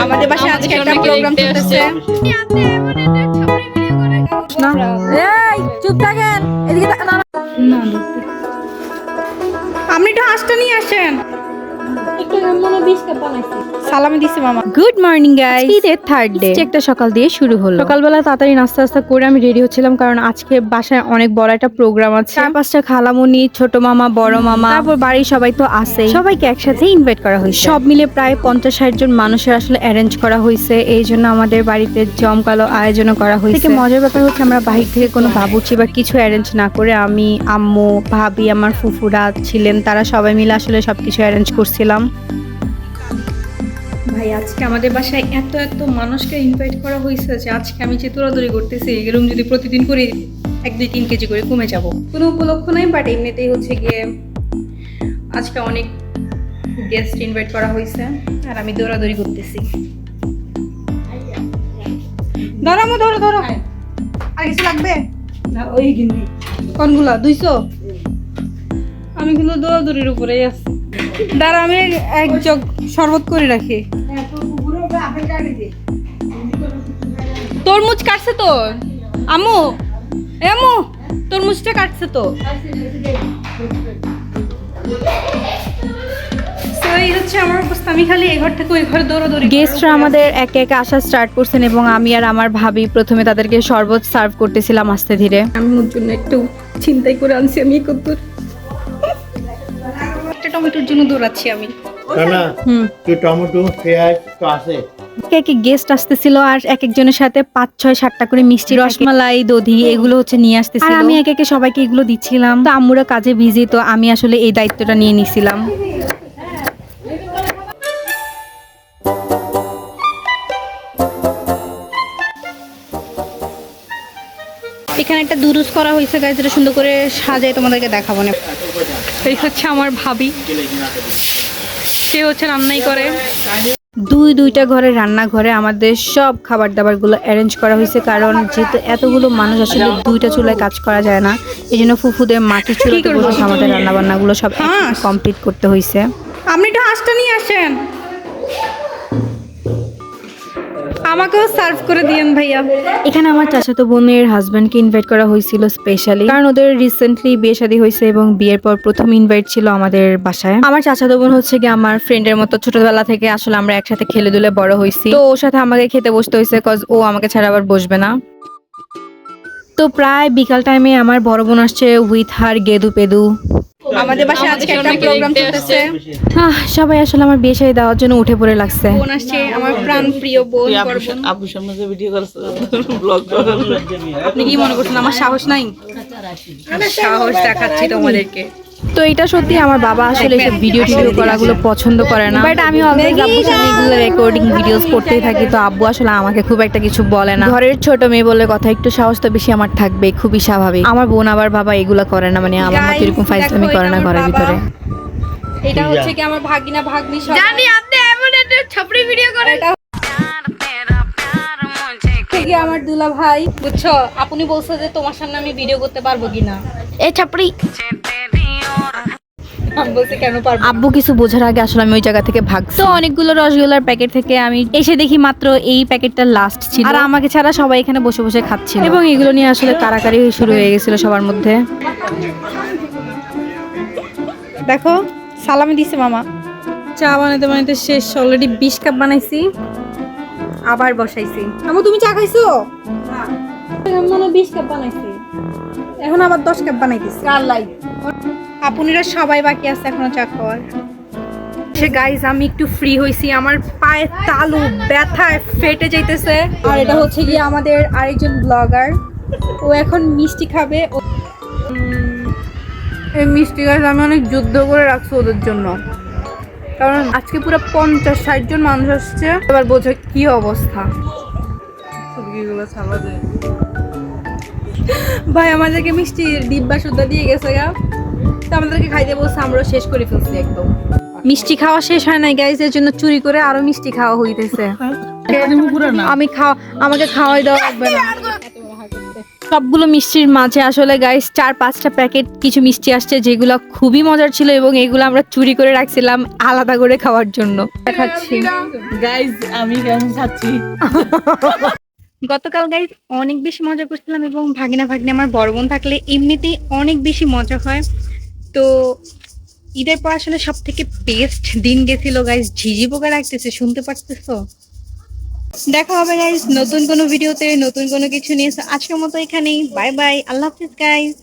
আমাদের বাসায় আজকে একটা প্রোগ্রাম চলতেছে। এই চুপ থাকেন, এদিকে না আপনি একটু হাঁসটা নিয়ে আসেন। সালামি দিছে মামা। গুড মর্নিং গাইস, ঈদের থার্ড ডে। একটা সকাল দিয়ে শুরু হলো। সকালবেলা তাড়াতাড়ি নাস্তা করে আমি রেডি হচ্ছিলাম, কারণ আজকে বাসায় অনেক বড় একটা প্রোগ্রাম আছে। 4-5টা খালামুনি, ছোট মামা, বড় মামা, তারপর বাড়ির সবাই তো আছেই। সবাইকে একসাথে ইনভাইট করা হয়েছে। সব মিলে প্রায় 50-60 জন মানুষের আসলে অ্যারেঞ্জ করা হয়েছে। এই জন্য আমাদের বাড়িতে জমকালো আয়োজন করা হয়েছে। মজার ব্যাপার হচ্ছে আমরা বাহির থেকে কোনো বাবুর্চি বা কিছু অ্যারেঞ্জ না করে আমি, আম্মু, ভাবি, আমার ফুফুরা ছিলেন, তারা সবাই মিলে আসলে সবকিছু অ্যারেঞ্জ করছিলাম। ভাই আজকে আমাদের বাসায় এত মানুষকে ইনভাইট করা হয়েছে যে আজকে আমি যে দৌড়াদৌড়ি করতেছি এরকম যদি প্রতিদিন করি 1-2-3 কেজি করে কমে যাব। কোনো উপলক্ষ নাই, বাট এমনিতেই হচ্ছে গিয়ে আজকে অনেক গেস্ট ইনভাইট করা হয়েছে আর আমি দৌড়াদৌড়ি করতেছি। ধরো আর কিছু লাগবে না? ওই গিন্নি কোনগুলা 200? আমি কিন্তু দৌড়াদৌড়ির উপরেই আছি। দাঁড়া আমি এক জগ শরবত করে রাখি। তরমুজ কাটছে তো আম্মু, আম্মু তরমুজটা কাটছে তো। গেস্টরা আমাদের একে একে আসা স্টার্ট করছেন এবং আমি আর আমার ভাবি প্রথমে তাদেরকে শরবত সার্ভ করতেছিলাম আস্তে ধীরে। আমি ওর জন্য একটু চিন্তাই করে আনছি আমি কত টমেটোর জন্য দৌড়াচ্ছি আমি। টমেটো পেঁয়াজ তো আছে। এক গেস্ট আসতেছিল আর এক একজনের সাথে 5-6-7টা করে মিষ্টি, রসমালাই, দধি এগুলো হচ্ছে নিয়ে আসতেছিল। আমি একে একে সবাইকে এগুলো দিচ্ছিলাম। তো আম্মুরা কাজে বিজি, তো আমি আসলে এই দায়িত্বটা নিয়ে নিছিলাম। এখানে একটা দুরুস করা হয়েছে গাইজ, যেটা সুন্দর করে সাজায় তোমাদেরকে দেখাবো না। এই হচ্ছে আমার ভাবি, সে হচ্ছে রান্নাই করে। দুইটা ঘরের রান্নাঘরে আমাদের সব খাবার দাবার গুলো অ্যারেঞ্জ করা হয়েছে, কারণ যেহেতু এতগুলো মানুষ আসলে 2টা চুলায় কাজ করা যায় না, এই জন্য ফুফুদের মাটির চুলাতে বসে আমাদের রান্না বান্না গুলো সব কমপ্লিট করতে হয়েছে। আপনি একটু হাঁসটা নিয়ে আসেন, আমাকেও সার্ভ করে দিয়েন ভাইয়া। এখানে আমার চাচাতো বোনের হাজবেন্ডকে ইনভাইট করা হয়েছিল স্পেশালি, কারণ ওদের রিসেন্টলি বিয়ে শাদী হয়েছে এবং বিয়ের পর প্রথম ইনভাইট ছিল আমাদের বাসায়। আমার চাচাতো বোন হচ্ছে কি আমার ফ্রেন্ডের মতো, ছোটবেলা থেকে আসলে আমরা একসাথে খেলে দুলে বড় হয়েছি। তো ওর সাথে আমাকে খেতে বসতে হয়েছে, কজ ও আমাকে ছাড়া আবার বসবে না। তো প্রায় বিকাল টাইমে আমার বড় বোন আসছে উইথ হার গেদু পেদু। আমাদের বাসায় আজকে একটা প্রোগ্রাম চলতেছে। সবাই আসলে আমার বিয়ে শাদী দেওয়ার জন্য উঠে পড়ে লাগছে। বোন আসছে, আমার প্রাণ প্রিয় বোন। আব্বুর সামনে যে ভিডিও করছ, ব্লগ করছ, আপনি কি মনে করছেন আমার সাহস নাই? সাহস দেখাচ্ছি তোমাদেরকে। তো এটা সত্যি আমার বাবা আসলে এসব ভিডিও করাগুলো পছন্দ করে না, বাট আমি অলওয়েজ আব্বুর সামনে এগুলো রেকর্ডিং ভিডিওস করতেই থাকি। তো আব্বু আসলে আমাকে খুব একটা কিছু বলে না। ঘরের ছোট মেয়ে বলে কথা, একটু সাহস তো বেশি আমার থাকবে, খুবই স্বাভাবিক। আমার বোন আবার বাবা এগুলো করে না, মানে আমার মতো এরকম ফাইজলামি করে না ঘরের ভিতরে। এটা হচ্ছে কি আমার ভাগিনা ভাগ্নি সব। জানি আপনি এমন একটা ছাপড়ি ভিডিও করেন। কি আমার দুলা ভাই, বুঝছো? আপনি বলছো যে তোমার সামনে আমি ভিডিও করতে পারবো কিনা। এই ছাপড়ি আব্বু কিছু বোঝার আগে আসলে আমি ওই জায়গা থেকে ভাগছি। তো অনেকগুলো রসগোল্লার প্যাকেট থেকে আমি এসে দেখি মাত্র এই প্যাকেটটা লাস্ট ছিল, আর আমাকে ছাড়া সবাই এখানে বসে বসে খাচ্ছিল এবং এগুলো নিয়ে আসলে কারাকারি শুরু হয়ে গেছিল সবার মধ্যে। দেখো সালামি দিছে মামা। চা বানাতে বানাতে শেষ, অলরেডি 20 কাপ বানাইছি, আবার বসাইছি। আমু তুমি চা খাইছো? না 20 কাপ বানাইছি, এখন আবার 10 কাপ বানাইতেছি। কার লাই আপুনিরা সবাই বাকি আছে এখনো চা খাওয়ার। গাইজ আমি একটু ফ্রি হয়েছি, আমার পায়ে তালু ব্যথায় ফেটে যাইতেছে। আর এটা হচ্ছে গিয়ে আমাদের আরেকজন ব্লগার, ও এখন মিষ্টি খাবে। এই মিষ্টি গাছ আমি অনেক যুদ্ধ করে রাখছি ওদের জন্য, কারণ আজকে পুরো 50-60 জন মানুষ আসছে। এবার বোঝো কি অবস্থা। ভাই আমাদেরকে মিষ্টি ডিব্বা সুদ্ধা দিয়ে গেছে গা, তো আমাদেরকে খাইতে বলছে, আমরা শেষ করে ফেলছি একদম। মিষ্টি খাওয়া শেষ হয় নাই গাইজ, এর জন্য চুরি করে আরো মিষ্টি খাওয়া হইতেছে। আমাকে খাওয়াই দেওয়া লাগবে না। সবগুলো মিষ্টির মাঝে আসলে গাইস 4-5টা প্যাকেট কিছু মিষ্টি আসছে যেগুলো খুবই মজার ছিল এবং এগুলো আমরা চুরি করে রাখছিলাম আলাদা করে খাওয়ার জন্য। দেখাচ্ছি গাইজ আমি কেমন খাচ্ছি। গতকাল গাইস অনেক বেশি মজা করছিলাম এবং ভাগিনা আমার বড় বোন থাকলে এমনিতেই অনেক বেশি মজা হয়। তো ঈদের পর আসলে সব থেকে বেস্ট দিন গেছিল গাইস। ঝিঝি পোকা রাখতেছে, শুনতে পারতেছো? দেখা হবে গাইস নতুন কোনো ভিডিওতে, নতুন কোনো কিছু নিয়ে। আজকের মতো এখানেই, বাই বাই, আল্লাহ হাফিজ গাইস।